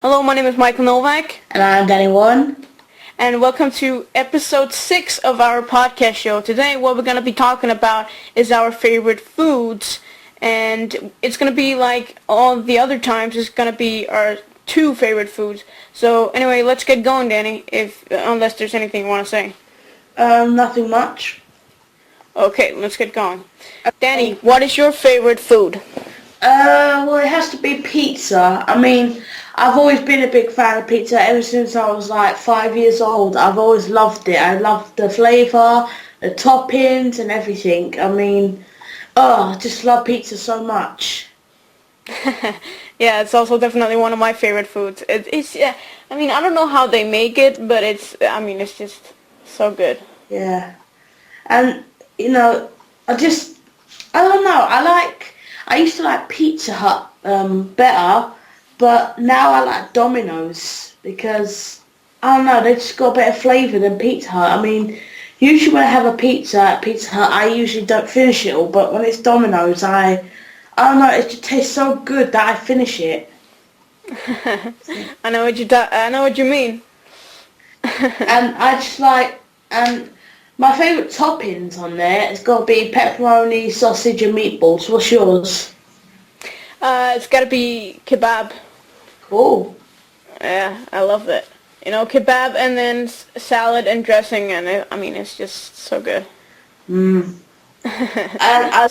Hello, my name is Michael Novak. And I'm Danny Warren. And welcome to episode 6 of our podcast show. Today what we're going to be talking about is our favorite foods. And it's going to be like all the other times, it's going to be our 2 favorite foods. So anyway, let's get going, Danny, unless there's anything you want to say. Nothing much. Okay, let's get going. Danny, what is your favorite food? Well, it has to be pizza. I've always been a big fan of pizza ever since I was like 5 years old. I've always loved it. I love the flavour, the toppings and everything. I just love pizza so much. Yeah, it's also definitely one of my favorite foods. It's yeah, I don't know how they make it, but it's just so good. Yeah. And, I don't know. I used to like Pizza Hut better, but now I like Domino's because, I don't know, they just got a better flavour than Pizza Hut. Usually when I have a pizza at Pizza Hut, I usually don't finish it all, but when it's Domino's, I don't know, it just tastes so good that I finish it. I know what you mean. And and my favourite toppings on there has got to be pepperoni, sausage and meatballs. What's yours? It's got to be kebab. Cool. Yeah, I love that. Kebab and then salad and dressing, and it's just so good. And I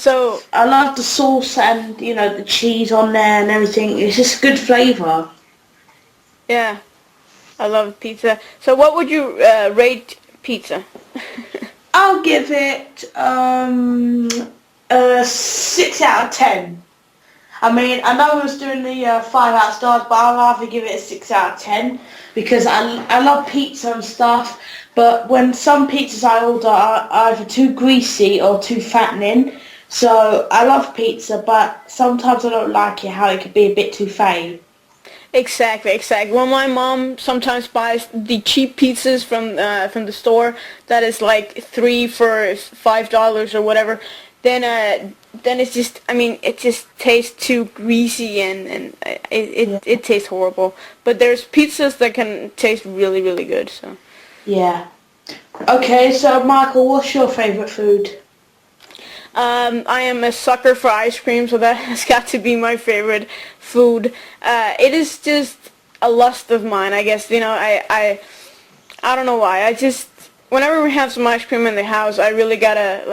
love the sauce and, the cheese on there and everything. It's just good flavour. Yeah, I love pizza. So what would you rate pizza? I'll give it a 6 out of 10. I know I was doing the 5 out of stars, but I'll rather give it a 6 out of 10 because I love pizza and stuff, but when some pizzas I order are either too greasy or too fattening, so I love pizza, but sometimes I don't like it, how it could be a bit too fatty. Exactly. Well, my mom sometimes buys the cheap pizzas from the store that is like 3 for $5 or whatever. Then it's just, it just tastes too greasy and it tastes horrible. But there's pizzas that can taste really, really good. So. Yeah. Okay, so Michael, what's your favourite food? I am a sucker for ice cream, so that has got to be my favorite food. It is just a lust of mine, I guess. I don't know why. Whenever we have some ice cream in the house, I really gotta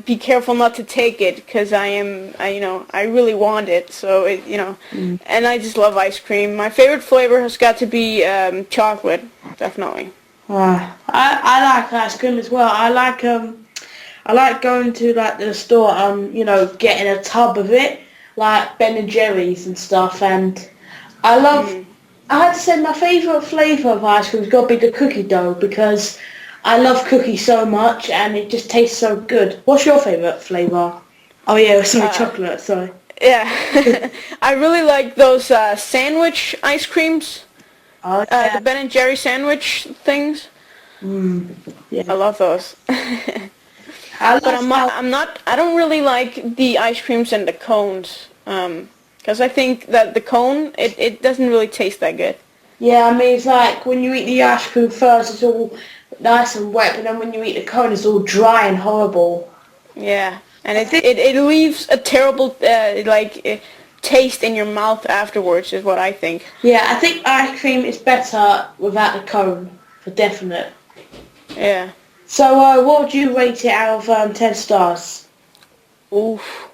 be careful not to take it because I really want it. So and I just love ice cream. My favorite flavor has got to be chocolate, definitely. I like ice cream as well. I like going to the store, getting a tub of it, like Ben and Jerry's and stuff, and I had to say my favourite flavour of ice cream has got to be the cookie dough because I love cookies so much and it just tastes so good. What's your favourite flavour? Oh yeah, sorry, chocolate, sorry. Yeah, I really like those sandwich ice creams. Oh, yeah. The Ben and Jerry sandwich things. Yeah. I love those. But I don't really like the ice creams and the cones. Because I think that the cone, it doesn't really taste that good. Yeah, it's like when you eat the ice cream first, it's all nice and wet, but then when you eat the cone, it's all dry and horrible. Yeah, and it leaves a terrible taste in your mouth afterwards, is what I think. Yeah, I think ice cream is better without the cone, for definite. Yeah. So, what would you rate it out of 10 stars? Oof.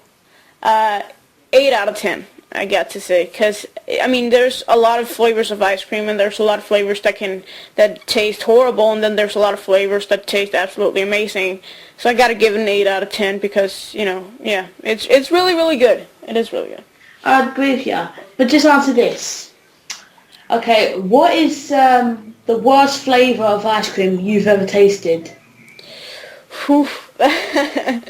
8 out of 10, I got to say, because there's a lot of flavors of ice cream, and there's a lot of flavors that taste horrible, and then there's a lot of flavors that taste absolutely amazing. So I got to give it an 8 out of 10 because yeah, it's really, really good. It is really good. I agree with you, but just answer this. Okay, what is the worst flavour of ice cream you've ever tasted? Oof. I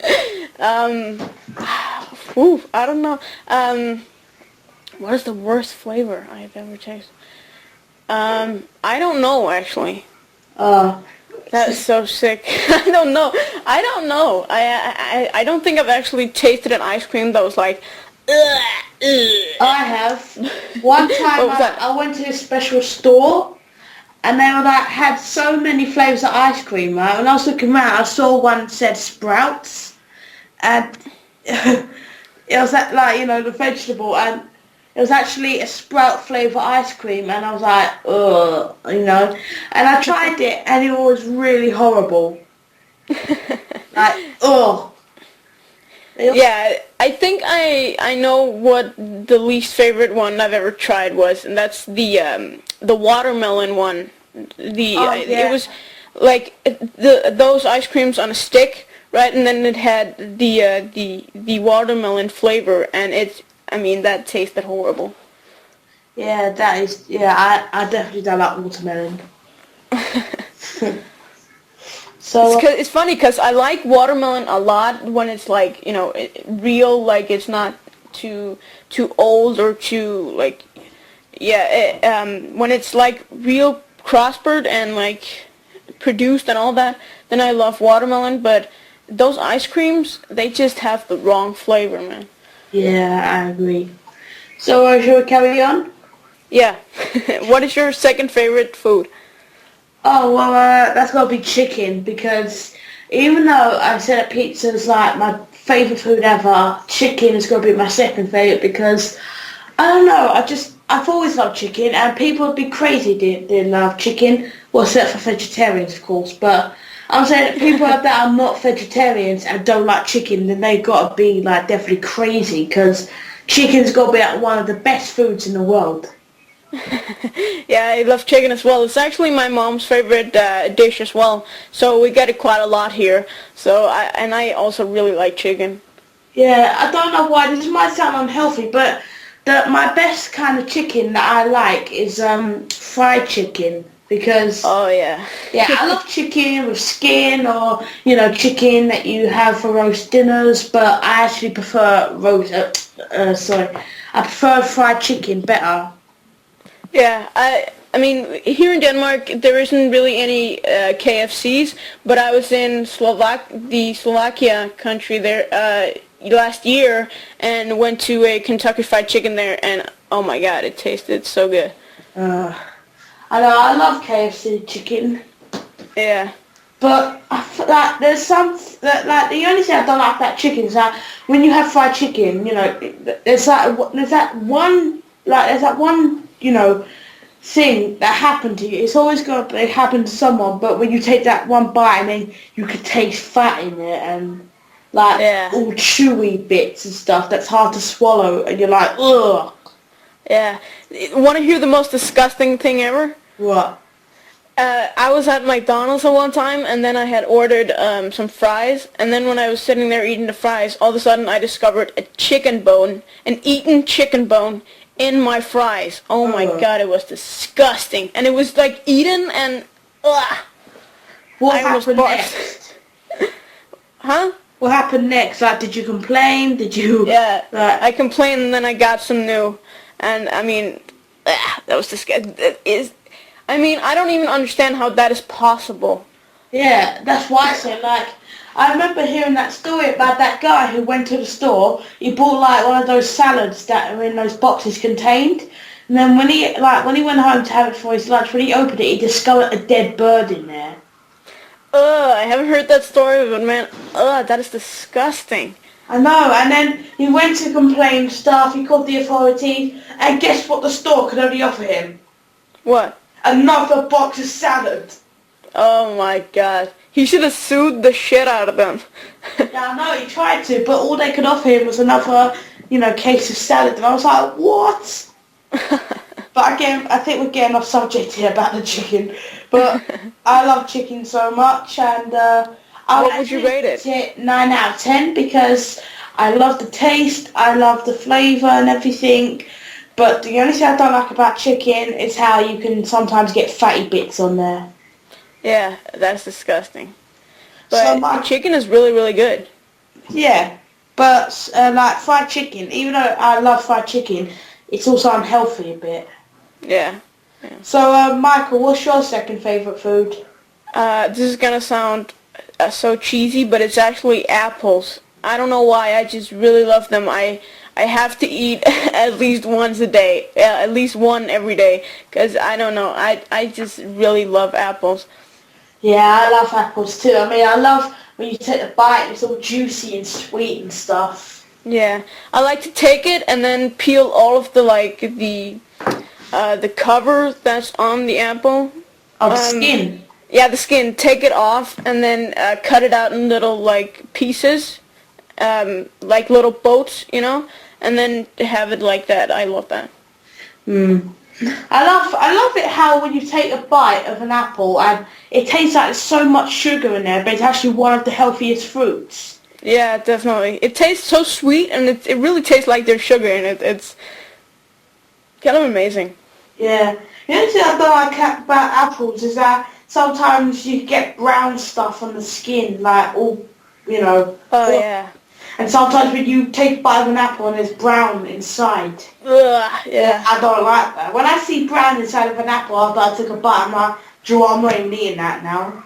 don't know. What is the worst flavor I've ever tasted? I don't know, actually. That's so sick. I don't know. I don't think I've actually tasted an ice cream that was like I have. One time What was that? I went to a special store and they were like had so many flavours of ice cream, right? When I was looking around I saw one that said Sprouts and it was that, like, you know, the vegetable, and it was actually a Sprout flavour ice cream, and I was like, ugh, you know. And I tried it and it was really horrible. Like, ugh. Yeah, I think I know what the least favorite one I've ever tried was, and that's the watermelon one. Oh, It yeah. was like those ice creams on a stick, right? And then it had the watermelon flavor, and I mean that tasted horrible. Yeah, that is, yeah, I definitely don't like watermelon. So, It's funny because I like watermelon a lot when it's like, you know, real, like it's not too old or too like, yeah, when it's like real prospered and like produced and all that, then I love watermelon. But those ice creams, they just have the wrong flavor, man. yeah, I agree. So, shall we carry on? Yeah. What is your second favorite food? Oh, well, that's got to be chicken, because even though I said that pizza is like my favourite food ever, chicken is going to be my second favourite, because, I don't know, I've always loved chicken, and people would be crazy didn't love chicken, well, except for vegetarians, of course, but I'm saying that people that are not vegetarians and don't like chicken, then they got to be, like, definitely crazy, because chicken's got to be, like, one of the best foods in the world. Yeah, I love chicken as well. It's actually my mom's favorite dish as well. So we get it quite a lot here. I also really like chicken. Yeah, I don't know why. This might sound unhealthy, but my best kind of chicken that I like is fried chicken, because Oh yeah. yeah, I love chicken with skin, or you know, chicken that you have for roast dinners. But I actually prefer I prefer fried chicken better. Yeah, I mean here in Denmark there isn't really any KFCs, but I was in the Slovakia country there last year and went to a Kentucky Fried Chicken there, and oh my god, it tasted so good. Uh, I know I love KFC chicken. Yeah. But like, there's some that, like, the only thing I don't like about chicken is that when you have fried chicken, you know, there's that one, you know, thing that happened to you. It's always going to happen to someone. But when you take that one bite, and then you could taste fat in it, and like Yeah. all chewy bits and stuff that's hard to swallow, and you're like, ugh. Yeah. Want to hear the most disgusting thing ever? What? I was at McDonald's at one time, and then I had ordered some fries, and then when I was sitting there eating the fries, all of a sudden I discovered a chicken bone, an eaten chicken bone, in my fries. Oh my god, it was disgusting. And it was like eaten and, ugh. What I almost happened barfed. next? Huh? What happened next? Like, did you complain? Did you? Yeah, Like, I complained and then I got some new, and I mean, that was disgusting. I mean, I don't even understand how that is possible. yeah, that's why I say, like, I remember hearing that story about that guy who went to the store. He bought like one of those salads that are in those boxes contained, and then when he went home to have it for his lunch, when he opened it, he discovered a dead bird in there. I haven't heard that story, but man, that is disgusting. I know, and then he went to complain stuff. He called the authorities, and guess what? The store could only offer him What? another box of salad. Oh my god. He should have sued the shit out of them. Yeah, I know, he tried to, but all they could offer him was another, you know, case of salad. And I was like, what? But again, I think we're getting off subject here about the chicken. But I love chicken so much, and What would you rate it? 9 out of 10, because I love the taste, I love the flavour and everything. But the only thing I don't like about chicken is how you can sometimes get fatty bits on there. Yeah, that's disgusting. So But chicken is really, really good. yeah, but like fried chicken, even though I love fried chicken, it's also unhealthy a bit. Yeah. So Michael, what's your second favourite food? This is gonna sound so cheesy, but it's actually apples. I don't know why, I just really love them. I have to eat at least once a day, at least one every day, because I don't know, I just really love apples. Yeah, I love apples too. I mean, I love when you take a bite and it's all juicy and sweet and stuff. Yeah, I like to take it and then peel all of the the cover that's on the apple. Oh, the skin. Yeah, the skin. Take it off and then cut it out in little like pieces, like little boats, you know, and then have it like that. I love that. Mm. I love it how when you take a bite of an apple and it tastes like there's so much sugar in there, but it's actually one of the healthiest fruits. Yeah, definitely. It tastes so sweet, and it really tastes like there's sugar in it. It's kind of amazing. Yeah. The only thing I don't like about apples is that sometimes you get brown stuff on the skin, like all, you know. Oh, yeah. And sometimes when you take a bite of an apple and it's brown inside. Ugh, yeah. I don't like that. When I see brown inside of an apple after I took a bite, I'm like, Joe, I'm not even eating that now.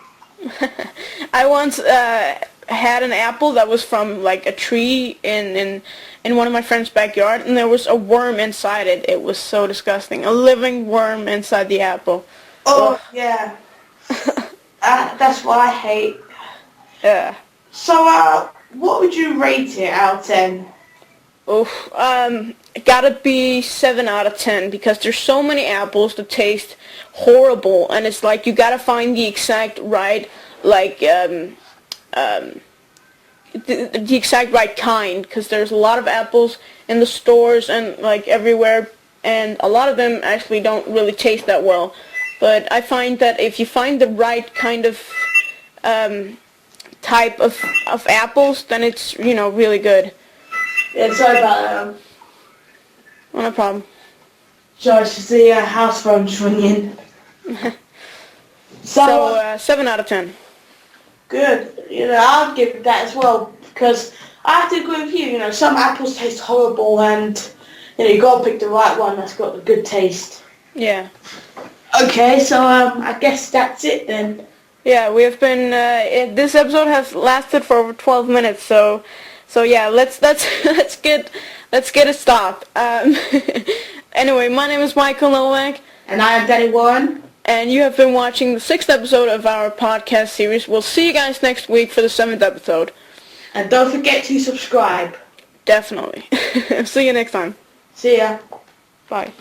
I once had an apple that was from like a tree in one of my friend's backyard, and there was a worm inside it. It was so disgusting. A living worm inside the apple. Oh, Ugh. yeah. That's what I hate. Yeah. So, what would you rate it out of 10? Oof. It gotta be 7 out of 10 because there's so many apples that taste horrible, and it's like you gotta find the exact right, like, the exact right kind, because there's a lot of apples in the stores and like everywhere, and a lot of them actually don't really taste that well. But I find that if you find the right kind of type of apples, then it's, you know, really good. Yeah, sorry about that. Oh, no problem. Sorry, it's the house phone's ringing. So 7 out of 10. Good. You know, I'll give it that as well, because I have to agree with you. You know, some apples taste horrible, and you know, you got to pick the right one that's got a good taste. Yeah. Okay, so I guess that's it then. Yeah, we have been. This episode has lasted for over 12 minutes, so yeah, let's let's get a stop. Anyway, my name is Michael Novak, And I am Danny Warren. and you have been watching the 6th episode of our podcast series. We'll see you guys next week for the 7th episode. And don't forget to subscribe. Definitely. See you next time. See ya. Bye.